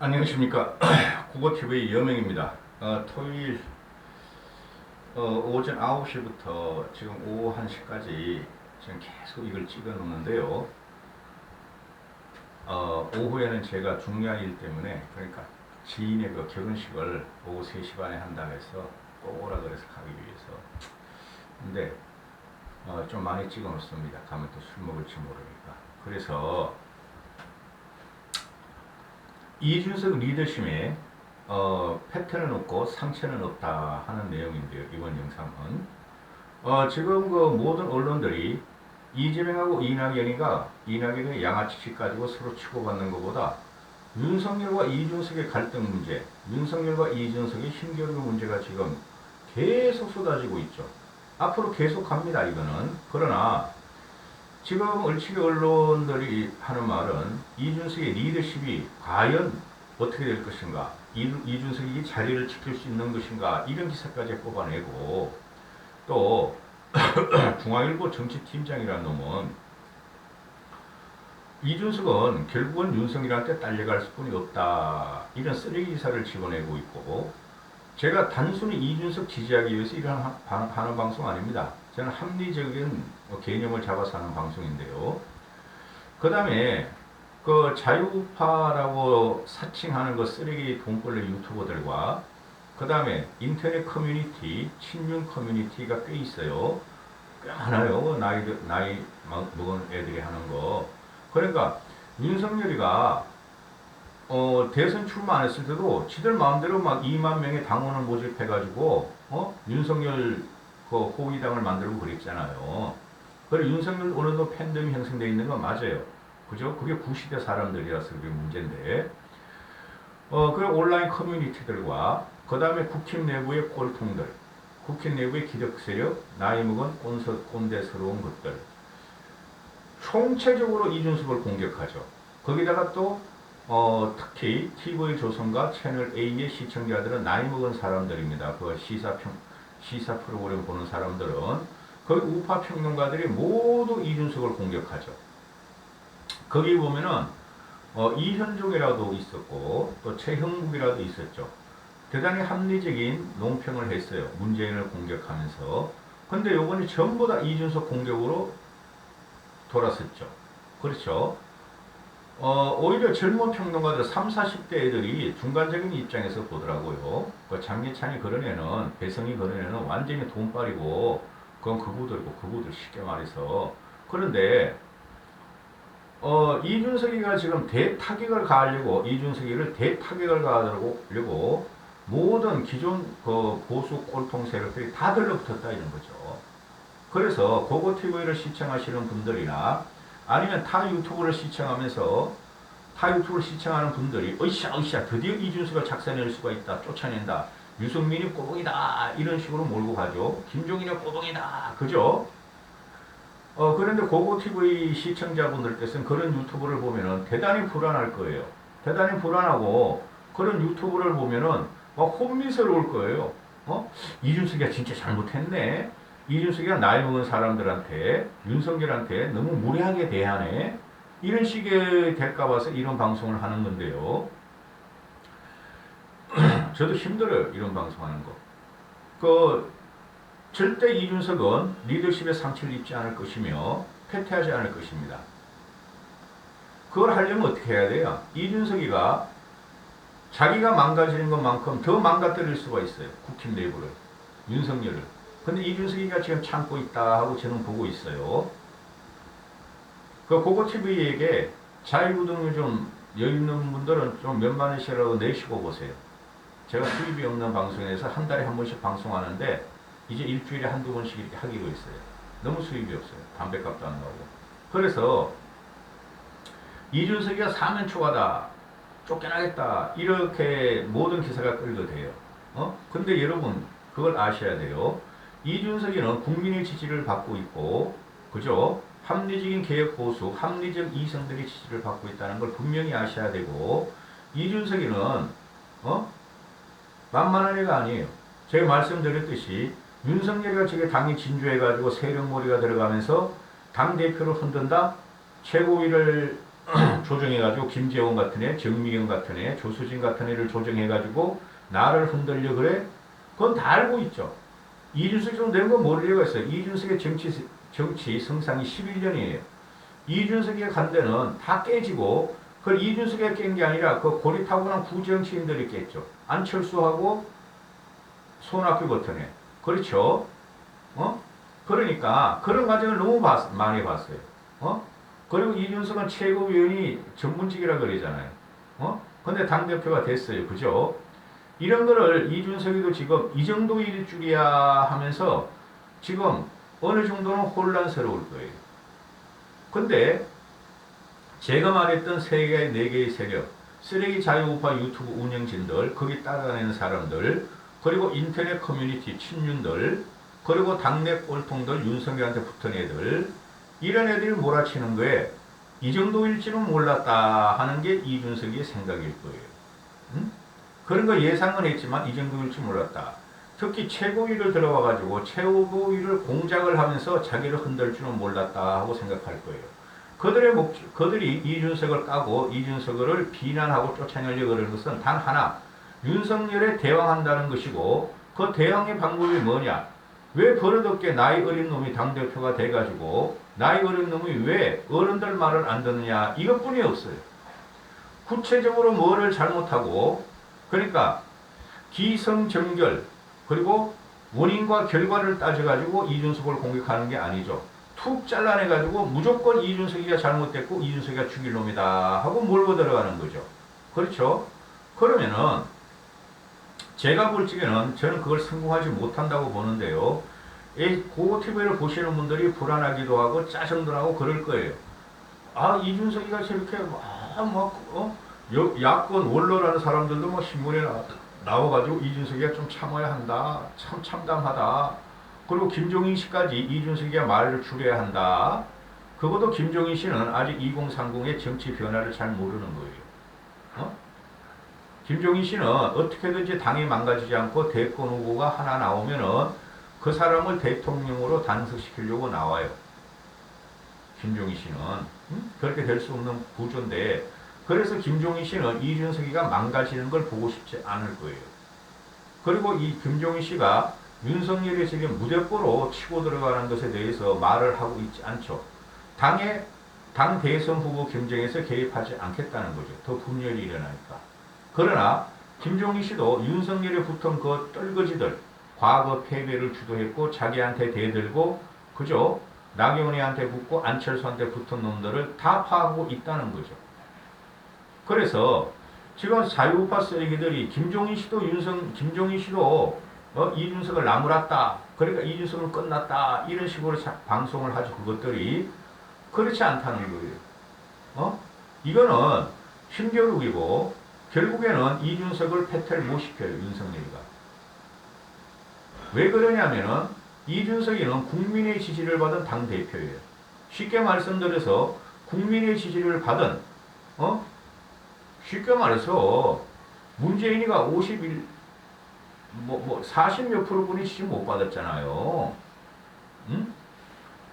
안녕하십니까. 국어TV 여명입니다. 토요일 오전 9시부터 지금 오후 1시까지 지금 계속 이걸 찍어 놓는데요. 오후에는 제가 중요한 일 때문에, 그러니까 지인의 그 결혼식을 오후 3시 반에 한다 해서 꼭 오라 그래서 가기 위해서. 근데 좀 많이 찍어 놓습니다. 가면 또 술 먹을지 모르니까. 그래서 이준석 리더십에 패턴은 없고 상처는 없다 하는 내용인데요. 이번 영상은 지금 그 모든 언론들이 이재명하고 이낙연이 양아치식 가지고 서로 치고받는 것보다 윤석열과 이준석의 갈등 문제, 윤석열과 이준석의 힘겨루기 문제가 지금 계속 쏟아지고 있죠. 앞으로 계속 갑니다, 이거는. 그러나 지금 얼치기 언론들이 하는 말은 이준석의 리더십이 과연 어떻게 될 것인가, 이준석이 이 자리를 지킬 수 있는 것인가, 이런 기사까지 뽑아내고, 또 중앙일보 정치팀장이라는 놈은 이준석은 결국은 윤석열한테 딸려갈 수뿐이 없다, 이런 쓰레기 기사를 집어내고 있고, 제가 단순히 이준석 지지하기 위해서 하는 방송 아닙니다. 저는 합리적인 개념을 잡아서 하는 방송인데요. 그 다음에 그 자유파라고 사칭하는 그 쓰레기 돈벌레 유튜버들과, 그 다음에 인터넷 커뮤니티, 친윤 커뮤니티가 꽤 있어요. 꽤 많아요. 나이 먹은 애들이 하는 거. 그러니까 윤석열이가 대선 출마 안 했을 때도 지들 마음대로 막 2만 명의 당원을 모집해가지고 윤석열 그 호위당을 만들고 그랬잖아요. 그리고 윤석열 어느 정도 팬덤이 형성되어 있는 건 맞아요. 그죠? 그게 구시대 사람들이라서 그게 문제인데, 그 온라인 커뮤니티들과, 그 다음에 국힘 내부의 꼴통들, 국힘 내부의 기득 세력, 나이 먹은 꼰대스러운 것들, 총체적으로 이준석을 공격하죠. 거기다가 또 특히 TV조선과 채널A의 시청자들은 나이 먹은 사람들입니다. 그 시사 프로그램 보는 사람들은, 거기 우파 평론가들이 모두 이준석을 공격하죠. 거기 보면은 이현종이라도 있었고 또 최형국이라도 있었죠. 대단히 합리적인 논평을 했어요. 문재인을 공격하면서. 근데 요번에 전부 다 이준석 공격으로 돌았었죠. 그렇죠. 오히려 젊은 평론가들 30, 40대 애들이 중간적인 입장에서 보더라고요. 그 장례찬이 그런 애는, 배성이 그런 애는 완전히 돈빨이고, 그건 그구들 쉽게 말해서. 그런데, 이준석이가 지금 이준석이를 대타격을 가하려고 모든 기존 그 보수 꼴통 세력들이 다 들러붙었다 이런 거죠. 그래서 고고TV를 시청하시는 분들이나 아니면 타 유튜브를 시청하면서 타 유튜브를 시청하는 분들이 으쌰 드디어 이준석을 작살낼 수가 있다, 쫓아낸다, 유승민이 꼬봉이다 이런 식으로 몰고 가죠. 김종인이 꼬봉이다, 그죠? 그런데 고고TV 시청자분들께서는 그런 유튜브를 보면은 대단히 불안할 거예요. 대단히 불안하고, 그런 유튜브를 보면은 막 혼미스러울 거예요. 이준석이가 진짜 잘못했네. 이준석이가 나이 먹은 사람들한테, 윤석열한테 너무 무례하게 대하네. 이런 식의 될까 봐서 이런 방송을 하는 건데요. 저도 힘들어요, 이런 방송하는 거. 절대 이준석은 리더십의 상처를 입지 않을 것이며 패퇴하지 않을 것입니다. 그걸 하려면 어떻게 해야 돼요? 이준석이가 자기가 망가지는 것만큼 더 망가뜨릴 수가 있어요. 국힘 내부를, 윤석열을. 근데 이준석이가 지금 참고 있다 하고 저는 보고 있어요. 그 고고TV에게 자유구독료 좀 여유 있는 분들은 좀 몇만 원씩이라도 내시고 보세요. 제가 수입이 없는 방송에서 한 달에 한 번씩 방송하는데 이제 일주일에 한두 번씩 이렇게 하기로 했어요. 너무 수입이 없어요. 담배값도 안 나오고. 그래서 이준석이가 사면 초과다, 쫓겨나겠다, 이렇게 모든 기사가 끌거돼요. 근데 여러분 그걸 아셔야 돼요. 이준석이는 국민의 지지를 받고 있고, 그죠? 합리적인 개혁 보수, 합리적 이성들의 지지를 받고 있다는 걸 분명히 아셔야 되고, 이준석이는 만만한 애가 아니에요. 제가 말씀드렸듯이 윤석열이가 저게 당이 진주해가지고 세력몰이가 들어가면서 당대표를 흔든다, 최고위를 조정해가지고 김재원 같은 애, 정미경 같은 애, 조수진 같은 애를 조정해가지고 나를 흔들려 그래? 그건 다 알고 있죠. 이준석 좀 된 건 모르려고 했어요. 이준석의 정치 성상이 11년이에요. 이준석이 간 데는 다 깨지고 그걸 이준석이 깬 게 아니라 그 고리타분한 구정치인들이 깼죠. 안철수하고 손학규 같은 애. 그렇죠? 어? 그러니까 그런 과정을 너무 많이 봤어요. 어? 그리고 이준석은 최고위원이 전문직이라 그러잖아요. 어? 근데 당대표가 됐어요. 그죠? 이런 거를 이준석이도 지금 이 정도 일일 줄이야 하면서 지금 어느 정도는 혼란스러울 거예요. 근데 제가 말했던 세 개, 네 개의 세력, 쓰레기 자유우파 유튜브 운영진들, 거기 따라다니는 사람들, 그리고 인터넷 커뮤니티 친윤들, 그리고 당내 꼴통들, 윤석열한테 붙은 애들, 이런 애들이 몰아치는 거에 이 정도일지는 몰랐다 하는 게 이준석의 생각일 거예요. 응? 그런 거 예상은 했지만 이 정도일지 몰랐다. 특히 최고위를 들어와가지고 최고위를 공작을 하면서 자기를 흔들 줄은 몰랐다 하고 생각할 거예요. 그들이 이준석을 까고 이준석을 비난하고 쫓아내려고 하는 것은 단 하나, 윤석열에 대항한다는 것이고 그 대항의 방법이 뭐냐? 왜 버릇없게 나이 어린 놈이 당대표가 돼가지고 나이 어린 놈이 왜 어른들 말을 안 듣느냐 이것뿐이 없어요. 구체적으로 뭐를 잘못하고 그러니까 기성정결 그리고 원인과 결과를 따져가지고 이준석을 공격하는 게 아니죠. 툭 잘라내가지고 무조건 이준석이가 잘못됐고 이준석이가 죽일 놈이다 하고 몰고 들어가는 거죠. 그렇죠? 그러면은 제가 볼 적에는 저는 그걸 성공하지 못한다고 보는데요. 이 고TV를 보시는 분들이 불안하기도 하고 짜증도 나고 그럴 거예요. 아 이준석이가 저렇게 야권 원로라는 사람들도 뭐 신문에 나와가지고 이준석이가 좀 참아야 한다. 참 참담하다. 그리고 김종인 씨까지 이준석이가 말을 줄여야 한다. 그것도 김종인 씨는 아직 2030의 정치 변화를 잘 모르는 거예요. 어? 김종인 씨는 어떻게든지 당이 망가지지 않고 대권 후보가 하나 나오면은 그 사람을 대통령으로 단석시키려고 나와요. 김종인 씨는. 그렇게 될 수 없는 구조인데 그래서 김종인 씨는 이준석이가 망가지는 걸 보고 싶지 않을 거예요. 그리고 이 김종인 씨가 윤석열이 지금 무대뽀로 치고 들어가는 것에 대해서 말을 하고 있지 않죠. 당 대선 후보 경쟁에서 개입하지 않겠다는 거죠. 더 분열이 일어나니까. 그러나 김종인 씨도 윤석열에 붙은 그 떨거지들, 과거 패배를 주도했고 자기한테 대들고 그죠? 나경원이한테 붙고 안철수한테 붙은 놈들을 다 파악하고 있다는 거죠. 그래서 지금 자유우파 쓰레기들이 김종인 씨도 이준석을 나무랐다. 그러니까 이준석은 끝났다. 이런 식으로 방송을 하죠. 그것들이 그렇지 않다는 거예요. 이거는 힘겨루기고 결국에는 이준석을 패퇴를 못 시켜요. 윤석열이가. 왜 그러냐면은 이준석이는 국민의 지지를 받은 당대표예요. 쉽게 말씀드려서 국민의 지지를 받은 쉽게 말해서 문재인이가 40몇 프로분이 지지 못 받았잖아요. 응?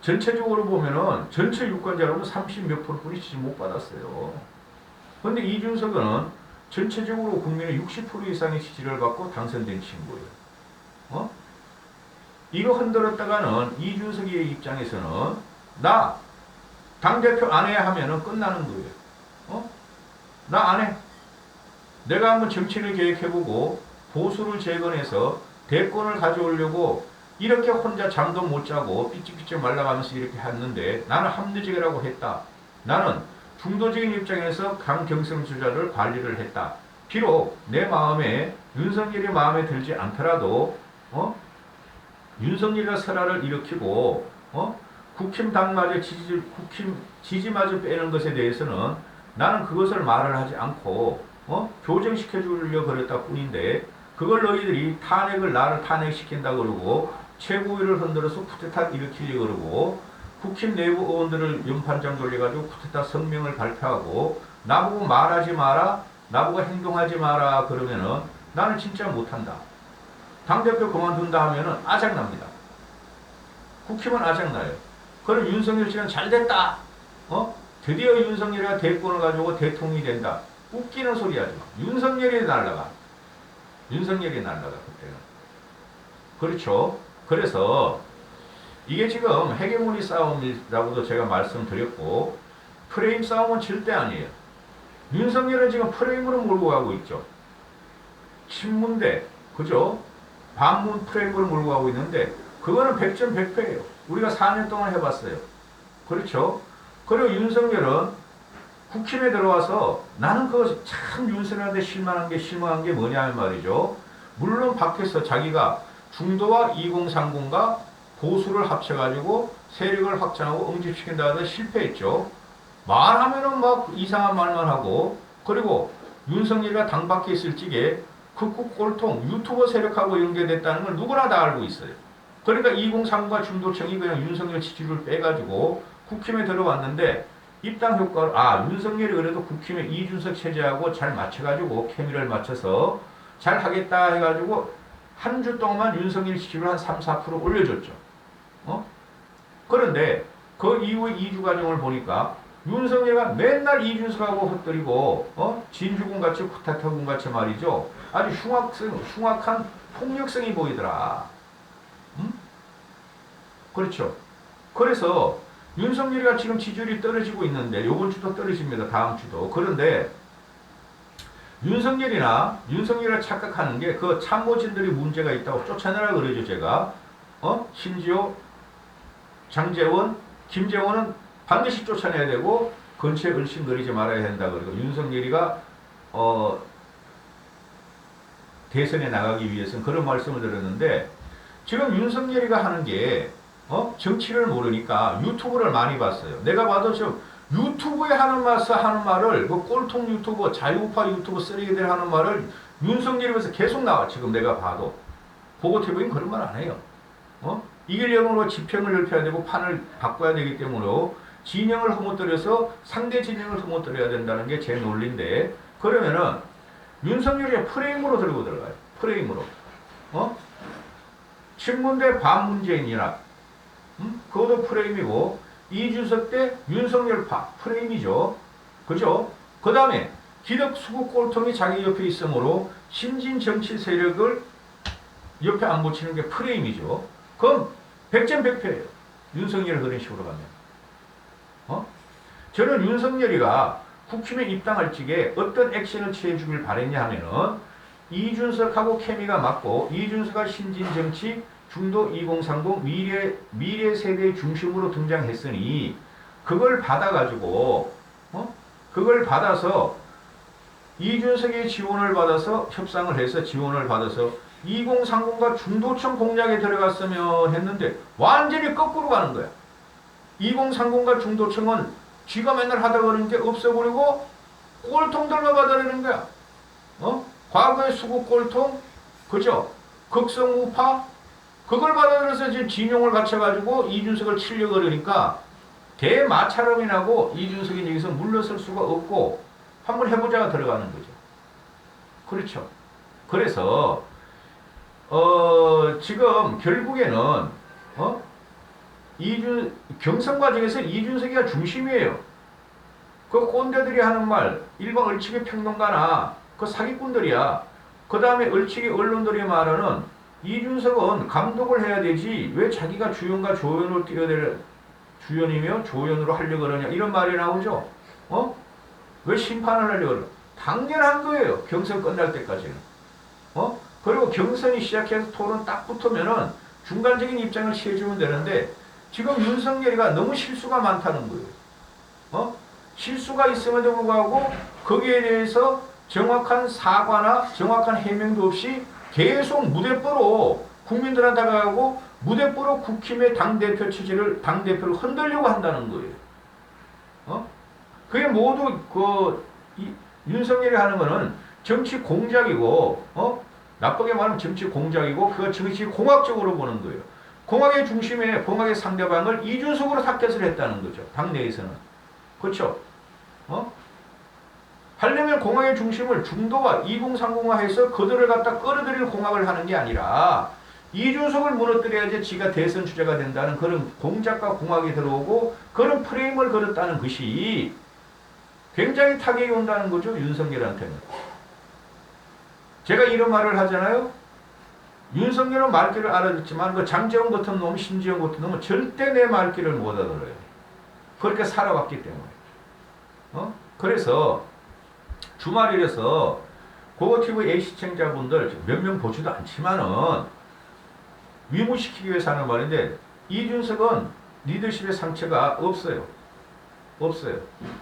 전체적으로 보면은 전체 유권자로는 30몇 프로분이 지지 못 받았어요. 그런데 이준석은 전체적으로 국민의 60% 이상의 지지를 받고 당선된 친구예요. 이거 흔들었다가는 이준석의 입장에서는 나 당대표 안 해 하면은 끝나는 거예요. 나 안 해. 내가 한번 정치를 계획해보고 보수를 재건해서 대권을 가져오려고 이렇게 혼자 잠도 못 자고 삐찍삐찍 말라가면서 이렇게 했는데 나는 합리적이라고 했다. 나는 중도적인 입장에서 강경성 주자를 관리를 했다. 비록 내 마음에 윤석열이 마음에 들지 않더라도 윤석열과 설화를 일으키고 국힘 당마저 국힘 지지마저 빼는 것에 대해서는 나는 그것을 말을 하지 않고 교정시켜 주려고 그랬다 뿐인데 그걸 너희들이 나를 탄핵시킨다 그러고 최고위를 흔들어서 쿠데타 일으키려고 그러고 국힘 내부 의원들을 연판장 돌려가지고 쿠데타 성명을 발표하고 나보고 말하지 마라 나보고 행동하지 마라 그러면은 나는 진짜 못한다. 당대표 그만둔다 하면은 아작납니다. 국힘은 아작나요. 그럼 윤석열 씨는 잘됐다. 드디어 윤석열이가 대권을 가지고 대통령이 된다. 웃기는 소리 하지 마. 윤석열이 날라가. 윤석열이 날라가 그때는. 그렇죠. 그래서 이게 지금 헤게모니 싸움이라고도 제가 말씀드렸고 프레임 싸움은 절대 아니에요. 윤석열은 지금 프레임으로 몰고 가고 있죠. 친문대, 그죠? 반문 프레임으로 몰고 가고 있는데 그거는 100점 100패예요. 우리가 4년 동안 해봤어요. 그렇죠? 그리고 윤석열은 국힘에 들어와서 나는 그거 참 윤석열한테 실망한 게 뭐냐 말이죠. 물론 밖에서 자기가 중도와 2030과 보수를 합쳐가지고 세력을 확장하고 응집시킨다 하는데 실패했죠. 말하면은 막 이상한 말만 하고 그리고 윤석열이가 당 밖에 있을 적에 극국 꼴통 유튜버 세력하고 연계됐다는 걸 누구나 다 알고 있어요. 그러니까 2030과 중도층이 그냥 윤석열 지지율을 빼가지고 국힘에 들어왔는데 입당 효과를 윤석열이 그래도 국힘에 이준석 체제하고 잘 맞춰가지고 케미를 맞춰서 잘 하겠다 해가지고 한 주 동안 윤석열 지지율을 한 3, 4% 올려줬죠. 그런데 그 이후에 2주 과정을 보니까 윤석열이가 맨날 이준석하고 헛들이고 진주군같이 쿠타타군같이 말이죠. 아주 흉악한 폭력성이 보이더라. 그렇죠. 그래서 윤석열이가 지금 지지율이 떨어지고 있는데 요번 주도 떨어집니다. 다음 주도. 그런데 윤석열이가 착각하는 게 그 참모진들이 문제가 있다고 쫓아내라 그러죠. 제가 심지어 장제원, 김재원은 반드시 쫓아내야 되고 근처에 얼씬거리지 말아야 된다. 그리고 윤석열이가 대선에 나가기 위해서는 그런 말씀을 드렸는데 지금 윤석열이가 하는 게 정치를 모르니까 유튜브를 많이 봤어요. 내가 봐도 지금 유튜브에 하는 말을 그 꼴통 유튜버, 자유우파 유튜버 쓰레기들 하는 말을 윤석열이면서 계속 나와. 지금 내가 봐도 보고TV는 그런 말 안 해요. 이기려면 지평을 넓혀야 되고 판을 바꿔야 되기 때문에 진영을 허무뜨려서 상대 진영을 허무뜨려야 된다는 게 제 논리인데 그러면은 윤석열이 프레임으로 들고 들어가요. 프레임으로. 친문대 반문재인이나 그것도 프레임이고 이준석 때 윤석열파 프레임이죠. 그죠? 그 다음에 기득 수구 꼴통이 자기 옆에 있으므로 신진 정치 세력을 옆에 안 붙이는 게 프레임이죠. 그럼 100점 100패예요. 윤석열이 그런 식으로 가면. 저는 윤석열이가 국힘에 입당할 적에 어떤 액션을 취해주길 바랬냐 하면은 이준석하고 케미가 맞고 이준석과 신진정치 중도 2030 미래 세대 중심으로 등장했으니 그걸 받아가지고 그걸 받아서 이준석의 지원을 받아서 협상을 해서 지원을 받아서 2030과 중도층 공략에 들어갔으면 했는데 완전히 거꾸로 가는 거야. 2030과 중도층은 쥐가 맨날 하다 그러는 게 없어버리고 꼴통들만 받아내는 거야. 과거의 수구 꼴통, 그죠? 극성우파, 그걸 받아들여서 지금 진용을 갖춰가지고 이준석을 치려고 그러니까 대마찰음이 나고 이준석이 여기서 물러설 수가 없고 한번 해보자가 들어가는 거죠. 그렇죠. 그래서 지금 결국에는 경선 과정에서 이준석이가 중심이에요. 그 꼰대들이 하는 말, 일반 얼치기 평론가나 그 사기꾼들이야. 그 다음에 얼치기 언론들이 말하는 이준석은 감독을 해야 되지 왜 자기가 주연과 조연을 주연이며 조연으로 하려고 그러냐 이런 말이 나오죠. 왜 심판을 하려고 그러? 당연한 거예요. 경선 끝날 때까지는. 그리고 경선이 시작해서 토론 딱 붙으면은 중간적인 입장을 취해주면 되는데 지금 윤석열이가 너무 실수가 많다는 거예요. 실수가 있음에도 불구하고 거기에 대해서 정확한 사과나 정확한 해명도 없이 계속 무대뽀로 국민들한테 가고 무대뽀로 국힘의 당대표 체제를 당대표를 흔들려고 한다는 거예요. 그게 모두 윤석열이 하는 거는 정치 공작이고 나쁘게 말하면 정치 공작이고 그거 정치 공학적으로 보는 거예요. 공학의 중심에 공학의 상대방을 이준석으로 타겟을 했다는 거죠. 당내에서는. 그렇죠? 하려면 공학의 중심을 중도와 2030화 해서 그들을 갖다 끌어들일 공학을 하는 게 아니라 이준석을 무너뜨려야지 지가 대선 주자가 된다는 그런 공작과 공학이 들어오고 그런 프레임을 걸었다는 것이 굉장히 타격이 온다는 거죠. 윤석열한테는. 제가 이런 말을 하잖아요. 윤석열은 말귀를 알아듣지만 그 장재원 같은 놈, 신지영 같은 놈은 절대 내 말귀를 못 알아들어요. 그렇게 살아왔기 때문에. 그래서 주말이라서 고고TV A 시청자분들 몇 명 보지도 않지만은 위무시키기 위해서 하는 말인데 이준석은 리더십의 상처가 없어요. 없어요.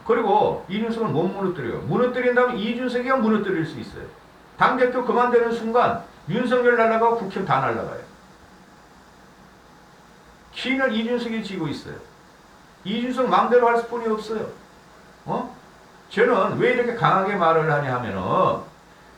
그리고 이준석은 못 무너뜨려요. 무너뜨린다면 이준석이가 무너뜨릴 수 있어요. 당대표 그만되는 순간 윤석열 날아가고 국힘 다 날아가요. 키는 이준석이 지고 있어요. 이준석 마음대로 할 수뿐이 없어요. 저는 왜 이렇게 강하게 말을 하냐 하면은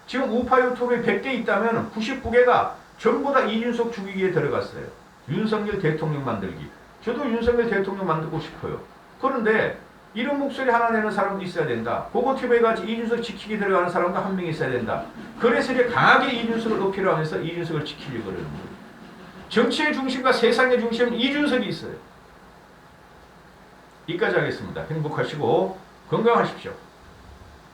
지금 우파 유튜브에 100개 있다면 99개가 전부 다 이준석 죽이기에 들어갔어요. 윤석열 대통령 만들기. 저도 윤석열 대통령 만들고 싶어요. 그런데 이런 목소리 하나 내는 사람도 있어야 된다. 고고TV에 같이 이준석 지키기 들어가는 사람도 한 명 있어야 된다. 그래서 이제 강하게 이준석을 어필을 하면서 이준석을 지키려고 그러는 거예요. 정치의 중심과 세상의 중심은 이준석이 있어요. 여기까지 하겠습니다. 행복하시고 건강하십시오.